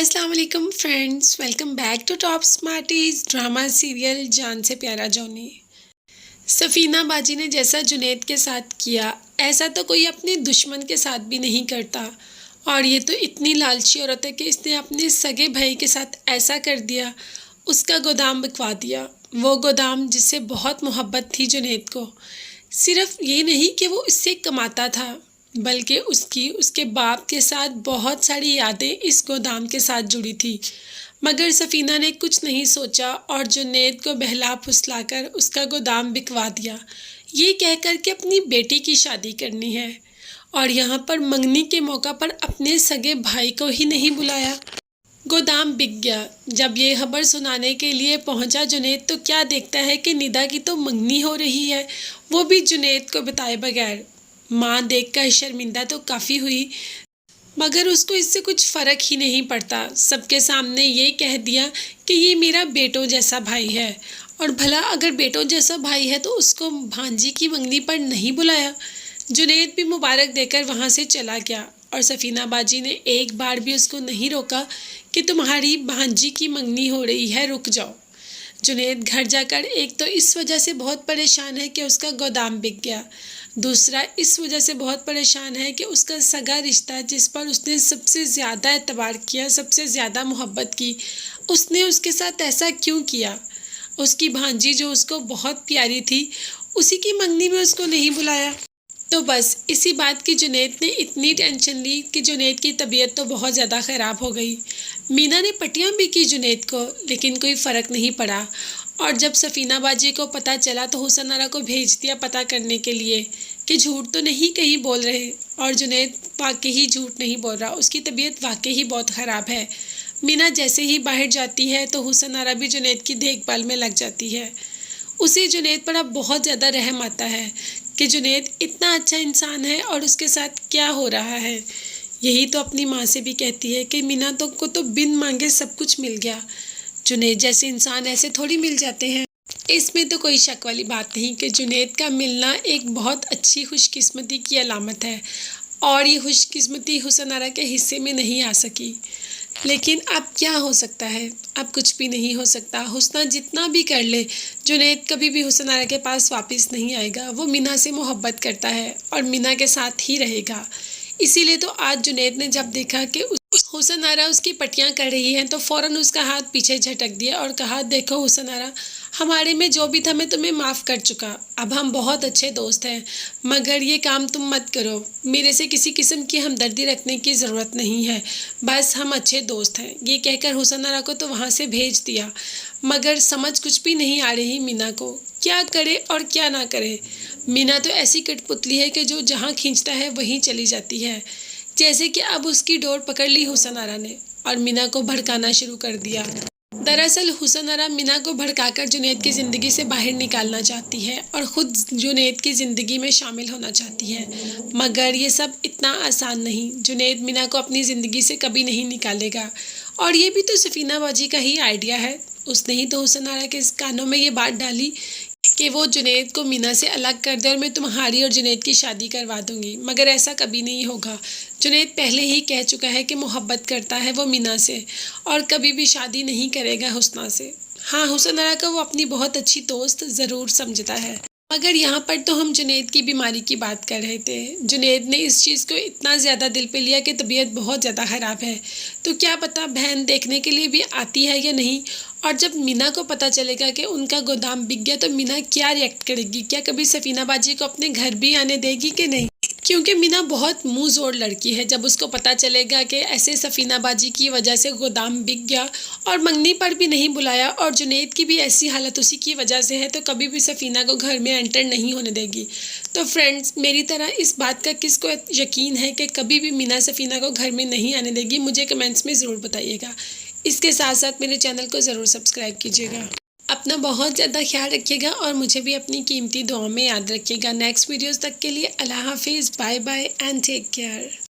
अस्सलाम वालेकुम friends, welcome back to top smarties drama serial Jaan se प्यारा जोनी। सफीना बाजी ने जैसा जुनैद के साथ किया, ऐसा तो कोई अपने दुश्मन के साथ भी नहीं करता। और ये तो इतनी लालची औरत है कि इसने अपने सगे भाई के साथ ऐसा कर दिया, उसका गोदाम बिकवा दिया। वो गोदाम जिससे बहुत मोहब्बत थी जुनैद को। सिर्फ ये नहीं कि वो इससे कमाता था, बल्कि उसकी उसके बाप के साथ बहुत सारी यादें इस गोदाम के साथ जुड़ी थी। मगर सफ़ीना ने कुछ नहीं सोचा और जुनैद को बहला फुसलाकर उसका गोदाम बिकवा दिया, ये कहकर कि अपनी बेटी की शादी करनी है। और यहाँ पर मंगनी के मौका पर अपने सगे भाई को ही नहीं बुलाया। गोदाम बिक गया। जब ये खबर सुनाने के लिए पहुंचा जुनैद, तो क्या देखता है कि निदा की तो मंगनी हो रही है, वो भी जुनैद को बताए बगैर। माँ देखकर शर्मिंदा तो काफ़ी हुई, मगर उसको इससे कुछ फ़र्क ही नहीं पड़ता। सबके सामने ये कह दिया कि ये मेरा बेटों जैसा भाई है। और भला अगर बेटों जैसा भाई है तो उसको भांजी की मंगनी पर नहीं बुलाया। जुनैद भी मुबारक देकर वहाँ से चला गया और सफ़ीना बाजी ने एक बार भी उसको नहीं रोका कि तुम्हारी भांजी की मंगनी हो रही है, रुक जाओ। जुनैद घर जाकर एक तो इस वजह से बहुत परेशान है कि उसका गोदाम बिक गया, दूसरा इस वजह से बहुत परेशान है कि उसका सगा रिश्ता जिस पर उसने सबसे ज़्यादा एतबार किया, सबसे ज़्यादा मोहब्बत की, उसने उसके साथ ऐसा क्यों किया। उसकी भांजी जो उसको बहुत प्यारी थी, उसी की मंगनी में उसको नहीं बुलाया। तो बस इसी बात की जुनैद ने इतनी टेंशन ली कि जुनैद की तबीयत तो बहुत ज़्यादा ख़राब हो गई। मीना ने पट्टियाँ भी की जुनैद को, लेकिन कोई फ़र्क नहीं पड़ा। और जब सफ़ीना बाजी को पता चला तो हुसन आरा को भेज दिया पता करने के लिए कि झूठ तो नहीं कहीं बोल रहे। और जुनैद वाकई ही झूठ नहीं बोल रहा, उसकी तबीयत वाकई ही बहुत ख़राब है। मीना जैसे ही बाहर जाती है तो हुसन आरा भी जुनैद की देखभाल में लग जाती है। उसे जुनैद पर अब बहुत ज़्यादा रहम आता है कि जुनैद इतना अच्छा इंसान है और उसके साथ क्या हो रहा है। यही तो अपनी माँ से भी कहती है कि मीना तो को तो बिन मांगे सब कुछ मिल गया। जुनैद जैसे इंसान ऐसे थोड़ी मिल जाते हैं। इसमें तो कोई शक वाली बात नहीं कि जुनैद का मिलना एक बहुत अच्छी खुशकिस्मती की अलामत है। और ये खुशकिस्मती हुसन आरा के हिस्से में नहीं आ सकी। लेकिन अब क्या हो सकता है, अब कुछ भी नहीं हो सकता। हुस्ना जितना भी कर ले, जुनैद कभी भी हुसन आरा के पास वापस नहीं आएगा। वो मीना से मोहब्बत करता है और मीना के साथ ही रहेगा। इसीलिए तो आज जुनैद ने जब देखा कि हुसन आरा उसकी पट्टियाँ कर रही हैं, तो फ़ौरन उसका हाथ पीछे झटक दिया और कहा, देखो हुसन आरा, हमारे में जो भी था मैं तुम्हें माफ़ कर चुका, अब हम बहुत अच्छे दोस्त हैं, मगर ये काम तुम मत करो। मेरे से किसी किस्म की हमदर्दी रखने की ज़रूरत नहीं है, बस हम अच्छे दोस्त हैं। ये कहकर हुसन आरा को तो वहाँ से भेज दिया। मगर समझ कुछ भी नहीं आ रही मीना को, क्या करे और क्या ना करे। मीना तो ऐसी कठपुतली है कि जो जहाँ खींचता है वहीं चली जाती है। जैसे कि अब उसकी डोर पकड़ ली हुसन आरा ने और मीना को भड़काना शुरू कर दिया। दरअसल हुसन आरा मीना को भड़काकर जुनैद की ज़िंदगी से बाहर निकालना चाहती है और ख़ुद जुनैद की ज़िंदगी में शामिल होना चाहती है। मगर ये सब इतना आसान नहीं। जुनैद मीना को अपनी ज़िंदगी से कभी नहीं निकालेगा। और ये भी तो सफ़ीना बाजी का ही आइडिया है। उसने ही तो हुसन आरा के कानों में ये बात डाली कि वो जुनैद को मीना से अलग कर दे और मैं तुम्हारी और जुनैद की शादी करवा दूंगी। मगर ऐसा कभी नहीं होगा। जुनैद पहले ही कह चुका है कि मोहब्बत करता है वो मीना से और कभी भी शादी नहीं करेगा हुस्ना से। हाँ, हुसन आरा को वो अपनी बहुत अच्छी दोस्त ज़रूर समझता है। मगर यहाँ पर तो हम जुनैद की बीमारी की बात कर रहे थे। जुनैद ने इस चीज़ को इतना ज़्यादा दिल पे लिया कि तबीयत बहुत ज़्यादा ख़राब है। तो क्या पता बहन देखने के लिए भी आती है या नहीं। और जब मीना को पता चलेगा कि उनका गोदाम बिक गया तो मीना क्या रिएक्ट करेगी, क्या कभी सफ़ीना बाजी को अपने घर भी आने देगी कि नहीं। क्योंकि मीना बहुत मुंह जोड़ लड़की है। जब उसको पता चलेगा कि ऐसे सफ़ीना बाजी की वजह से गोदाम बिक गया और मंगनी पर भी नहीं बुलाया और जुनैद की भी ऐसी हालत उसी की वजह से है, तो कभी भी सफ़ीना को घर में एंटर नहीं होने देगी। तो फ्रेंड्स, मेरी तरह इस बात का किसको यकीन है कि कभी भी मीना सफ़ीना को घर में नहीं आने देगी, मुझे कमेंट्स में ज़रूर बताइएगा। इसके साथ साथ मेरे चैनल को ज़रूर सब्सक्राइब कीजिएगा। अपना बहुत ज़्यादा ख्याल रखिएगा और मुझे भी अपनी कीमती दुआओं में याद रखिएगा। नेक्स्ट वीडियोस तक के लिए अल्लाह हाफिज़, bye bye and take care.